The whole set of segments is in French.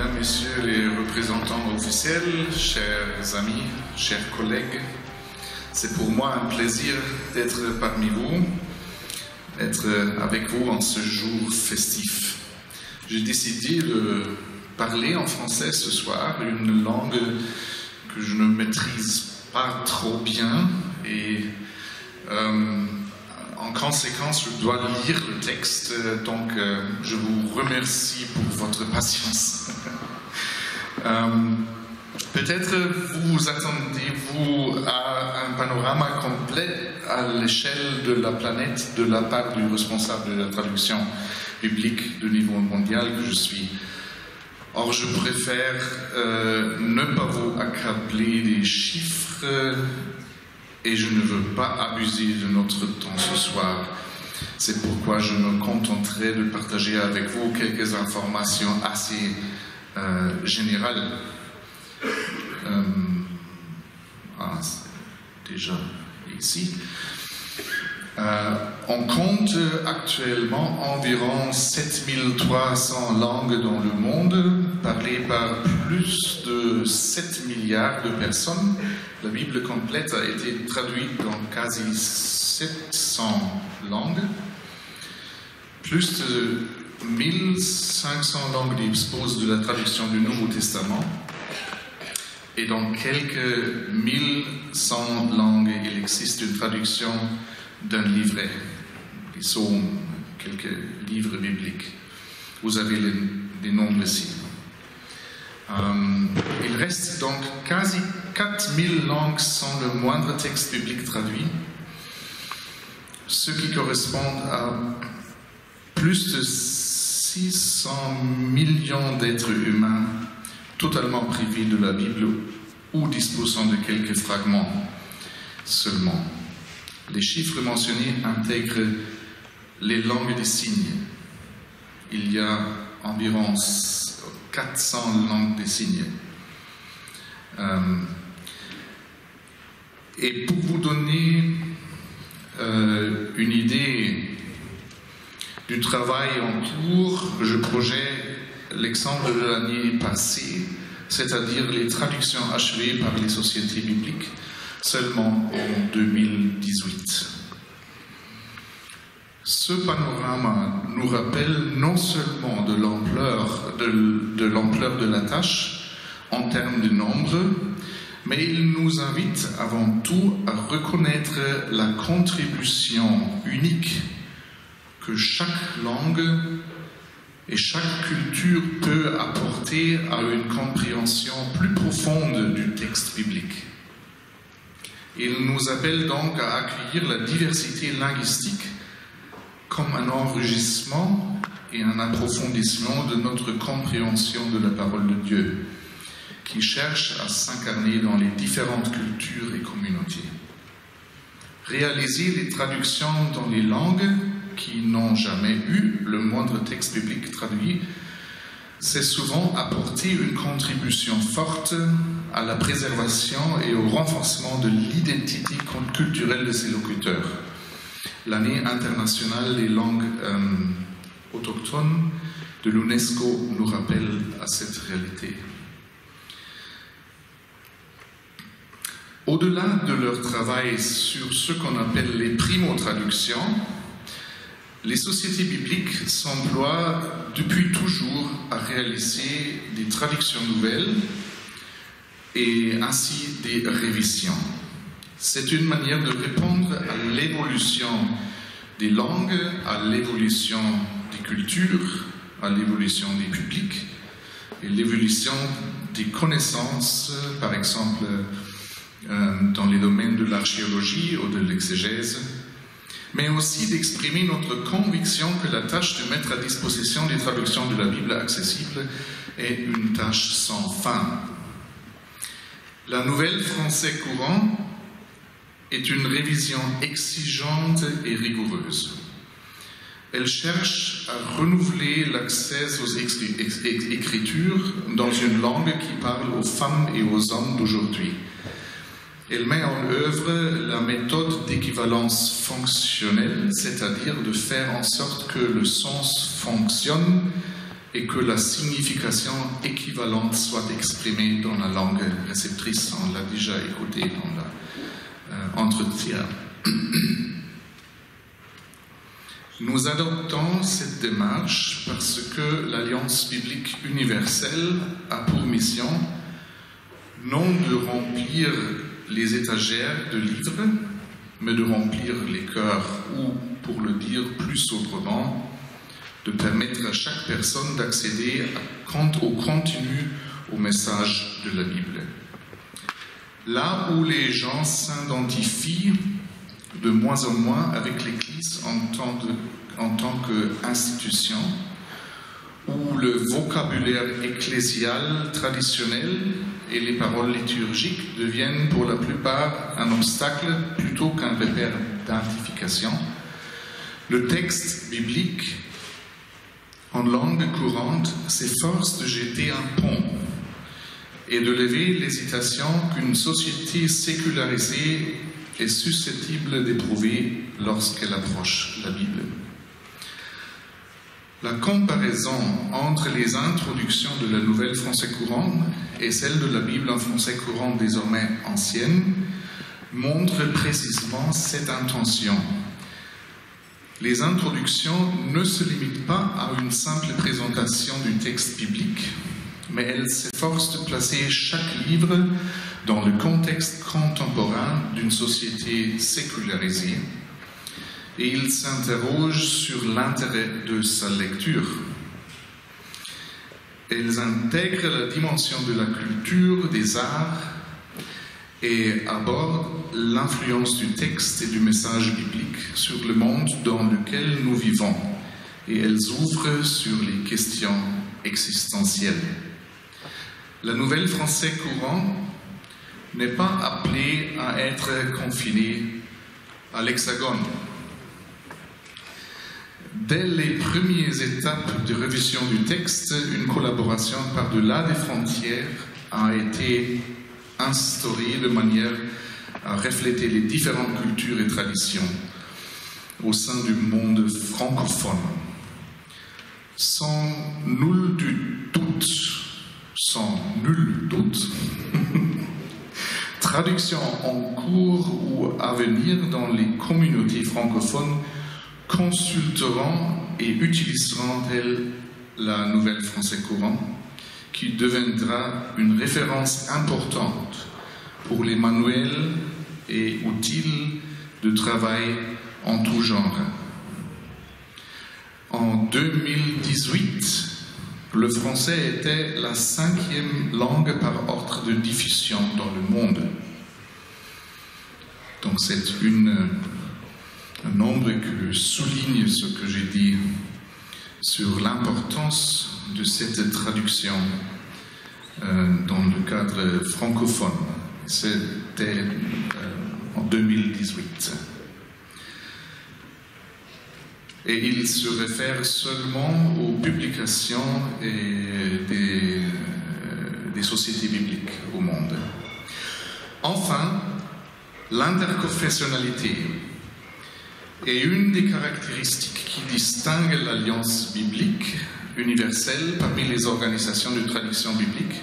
Mesdames, Messieurs les représentants officiels, chers amis, chers collègues, c'est pour moi un plaisir d'être parmi vous, d'être avec vous en ce jour festif. J'ai décidé de parler en français ce soir, une langue que je ne maîtrise pas trop bien et en conséquence, je dois lire le texte, donc je vous remercie pour votre patience. Peut-être vous attendez-vous à un panorama complet à l'échelle de la planète de la part du responsable de la traduction biblique de niveau mondial que je suis. Or, je préfère ne pas vous accabler des chiffres et je ne veux pas abuser de notre temps ce soir. C'est pourquoi je me contenterai de partager avec vous quelques informations assez générales. C'est déjà ici. On compte actuellement environ 7300 langues dans le monde, parlées par plus de 7 milliards de personnes. La Bible complète a été traduite dans quasi 700 langues. Plus de 1500 langues disposent de la traduction du Nouveau Testament. Et dans quelques 1100 langues, il existe une traduction d'un livret, des psaumes, quelques livres bibliques. Vous avez les nombres ici. Il reste donc quasi 4000 langues sans le moindre texte biblique traduit, ce qui correspond à plus de 600 millions d'êtres humains totalement privés de la Bible ou disposant de quelques fragments seulement. Les chiffres mentionnés intègrent les langues des signes. Il y a environ 400 langues des signes. Et pour vous donner une idée du travail en cours, je projette l'exemple de l'année passée, c'est-à-dire les traductions achevées par les sociétés bibliques, seulement en 2018. Ce panorama nous rappelle non seulement de l'ampleur de la tâche en termes de nombre, mais il nous invite avant tout à reconnaître la contribution unique que chaque langue et chaque culture peut apporter à une compréhension plus profonde du texte biblique. Il nous appelle donc à accueillir la diversité linguistique comme un enrichissement et un approfondissement de notre compréhension de la parole de Dieu, qui cherche à s'incarner dans les différentes cultures et communautés. Réaliser les traductions dans les langues qui n'ont jamais eu le moindre texte biblique traduit, c'est souvent apporter une contribution forte à la préservation et au renforcement de l'identité culturelle de ses locuteurs. L'année internationale des langues autochtones de l'UNESCO nous rappelle à cette réalité. Au-delà de leur travail sur ce qu'on appelle les primo-traductions, les sociétés bibliques s'emploient depuis toujours à réaliser des traductions nouvelles et ainsi des révisions. C'est une manière de répondre à l'évolution des langues, à l'évolution des cultures, à l'évolution des publics et l'évolution des connaissances, par exemple dans les domaines de l'archéologie ou de l'exégèse, mais aussi d'exprimer notre conviction que la tâche de mettre à disposition des traductions de la Bible accessible est une tâche sans fin. La Nouvelle Français courant est une révision exigeante et rigoureuse. Elle cherche à renouveler l'accès aux écritures dans une langue qui parle aux femmes et aux hommes d'aujourd'hui. Elle met en œuvre la méthode d'équivalence fonctionnelle, c'est-à-dire de faire en sorte que le sens fonctionne et que la signification équivalente soit exprimée dans la langue réceptrice. On l'a déjà écouté dans l'entretien. Nous adoptons cette démarche parce que l'Alliance biblique universelle a pour mission non de remplir les étagères de livres, mais de remplir les cœurs, ou, pour le dire plus autrement, de permettre à chaque personne d'accéder au contenu, au message de la Bible. Là où les gens s'identifient de moins en moins avec l'Église en tant qu'institution, où le vocabulaire ecclésial traditionnel et les paroles liturgiques deviennent pour la plupart un obstacle plutôt qu'un repère d'identification, le texte biblique en langue courante s'efforce de jeter un pont et de lever l'hésitation qu'une société sécularisée est susceptible d'éprouver lorsqu'elle approche la Bible. La comparaison entre les introductions de la Nouvelle Français courant et celle de la Bible en français courant désormais ancienne montre précisément cette intention. Les introductions ne se limitent pas à une simple présentation du texte biblique, mais elles s'efforcent de placer chaque livre dans le contexte contemporain d'une société sécularisée, et il s'interroge sur l'intérêt de sa lecture. Elles intègrent la dimension de la culture, des arts, et abordent l'influence du texte et du message biblique sur le monde dans lequel nous vivons, et elles ouvrent sur les questions existentielles. La Nouvelle Français courant n'est pas appelée à être confinée à l'Hexagone. Dès les premières étapes de révision du texte, une collaboration par-delà des frontières a été instaurée de manière à refléter les différentes cultures et traditions au sein du monde francophone. Sans nul doute, traduction en cours ou à venir dans les communautés francophones consulteront et utiliseront-elles la Nouvelle Français courant, qui deviendra une référence importante pour les manuels et outils de travail en tout genre. En 2018, le français était la 5e langue par ordre de diffusion dans le monde. Donc c'est un nombre qui souligne ce que j'ai dit sur l'importance de cette traduction dans le cadre francophone. C'était en 2018. Et il se réfère seulement aux publications des sociétés bibliques au monde. Enfin, l'interconfessionnalité est une des caractéristiques qui distingue l'Alliance biblique universelle parmi les organisations de traduction biblique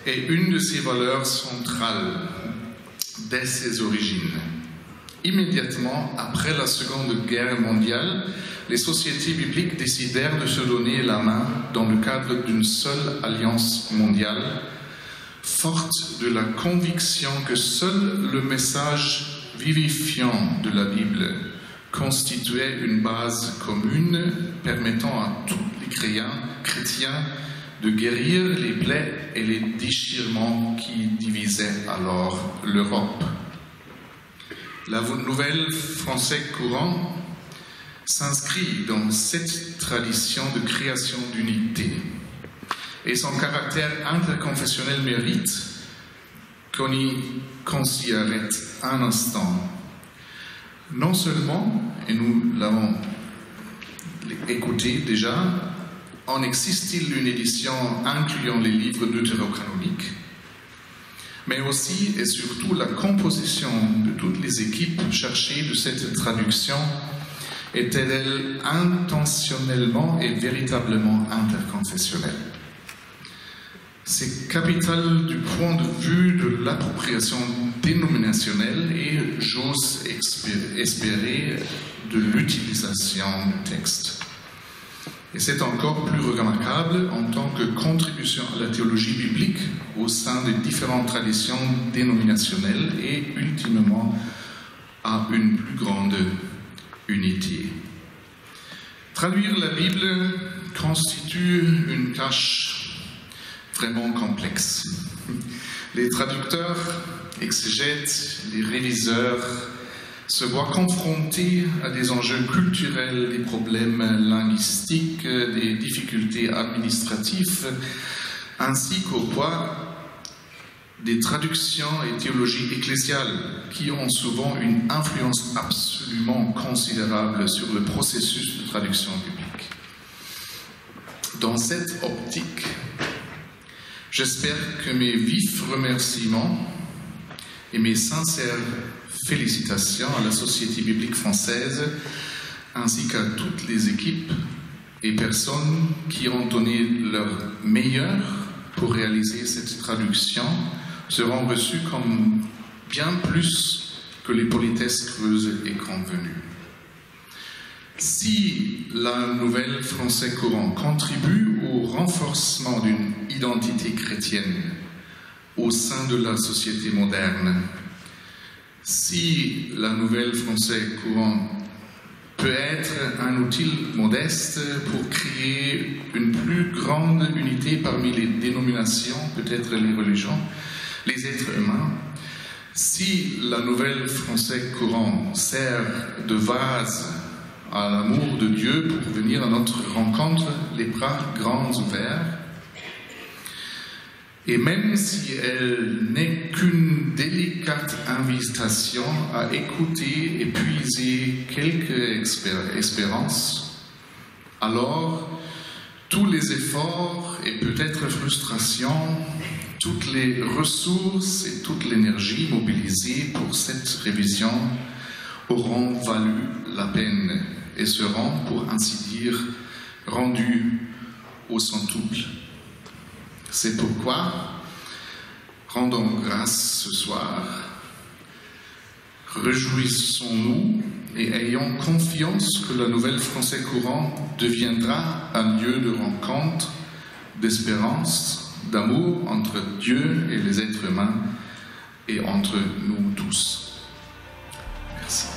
et une de ses valeurs centrales dès ses origines. Immédiatement après la Seconde Guerre mondiale, les sociétés bibliques décidèrent de se donner la main dans le cadre d'une seule alliance mondiale, forte de la conviction que seul le message vivifiant de la Bible constituait une base commune permettant à tous les chrétiens de guérir les plaies et les déchirements qui divisaient alors l'Europe. La Nouvelle Français courant s'inscrit dans cette tradition de création d'unité et son caractère interconfessionnel mérite qu'on s'y arrête un instant. Non seulement, et nous l'avons écouté déjà, en existe-t-il une édition incluant les livres deutérocanoniques, mais aussi et surtout la composition de toutes les équipes chargées de cette traduction était-elle intentionnellement et véritablement interconfessionnelle? C'est capital du point de vue de l'appropriation dénominationnelle et, j'ose espérer, de l'utilisation du texte. Et c'est encore plus remarquable en tant que contribution à la théologie biblique au sein des différentes traditions dénominationnelles et ultimement à une plus grande unité. Traduire la Bible constitue une tâche vraiment complexe. Les traducteurs, exégètes, les réviseurs se voient confrontés à des enjeux culturels, des problèmes linguistiques, des difficultés administratives, ainsi qu'au poids des traductions et théologies ecclésiales qui ont souvent une influence absolument considérable sur le processus de traduction biblique. Dans cette optique, j'espère que mes vifs remerciements et mes sincères félicitations à la Société biblique française ainsi qu'à toutes les équipes et personnes qui ont donné leur meilleur pour réaliser cette traduction seront reçues comme bien plus que les politesses creuses et convenues. Si la Nouvelle Français courant contribue au renforcement d'une identité chrétienne au sein de la société moderne, si la Nouvelle Français courant peut être un outil modeste pour créer une plus grande unité parmi les dénominations, peut-être les religions, les êtres humains, si la Nouvelle Français courant sert de vase à l'amour de Dieu pour venir à notre rencontre les bras grands ouverts, et même si elle n'est qu'une délicate invitation à écouter et puiser quelques espérances, alors tous les efforts et peut-être frustrations, toutes les ressources et toute l'énergie mobilisées pour cette révision auront valu la peine et seront, pour ainsi dire, rendues au centuple. C'est pourquoi, rendons grâce ce soir, réjouissons-nous et ayons confiance que la Nouvelle Français courant deviendra un lieu de rencontre, d'espérance, d'amour entre Dieu et les êtres humains et entre nous tous. Merci.